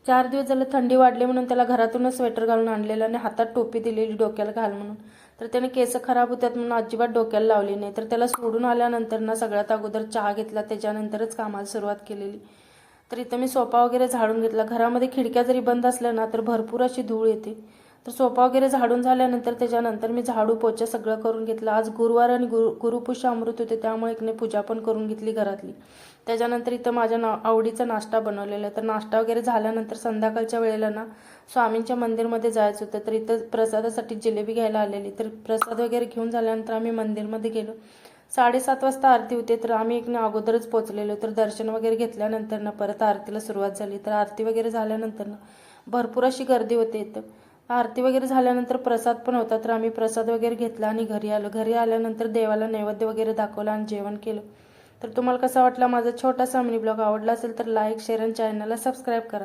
4 दिवस झाले थंडी वाढली म्हणून त्याला घरातूनच स्वेटर घालून आणलेलं आणि हातात टोपी दिलेली डोक्याला घाल म्हणून. तर त्याने केस खराब होतात म्हणून अजिबात डोक्याला लावली नाही. तर त्याला सोडून आल्यानंतर ना सगळ्यात अगोदर चहा घेतला, त्याच्यानंतरच कामाला सुरुवात केलेली. तर इथं मी सोफा वगैरे झाडून घेतला. घरामध्ये खिडक्या जरी बंद असल्या ना तर भरपूर अशी धूळ येते. तर सोफा वगैरे झाडून झाल्यानंतर त्याच्यानंतर मी झाडू पोछा सगळं करून घेतलं. आज गुरुवार आणि गुरुपुष्य अमृत होते, त्यामुळे एक पूजा पण करून घेतली घरातली. त्याच्यानंतर इथं माझ्या आवडीचा नाश्ता बनवलेला आहे. तर नाश्ता वगैरे झाल्यानंतर संध्याकाळच्या वेळेला ना स्वामींच्या मंदिरमध्ये जायचं होतं. तर इथं प्रसादासाठी जिलेबी घ्यायला आलेली. तर प्रसाद वगैरे घेऊन झाल्यानंतर आम्ही मंदिरमध्ये गेलो. 7:30 वाजता आरती होते, तर आम्ही एक अगोदरच पोचलेलो. तर दर्शन वगैरे घेतल्यानंतर ना परत आरतीला सुरुवात झाली. तर आरती वगैरे झाल्यानंतर ना भरपूर अशी गर्दी होते इथं. आरती वगैरे झाल्यानंतर प्रसाद पण होता, तर आम्ही प्रसाद वगैरे घेतला आणि घरी आलो. घरी आल्यानंतर देवाला नैवेद्य वगैरे दाखवला आणि जेवण केलं. तर तुम्हाला कसा वाटला माझा छोटासा मिनी ब्लॉग? आवडला असेल तर लाईक, शेअर आणि चॅनलला सबस्क्राईब करा.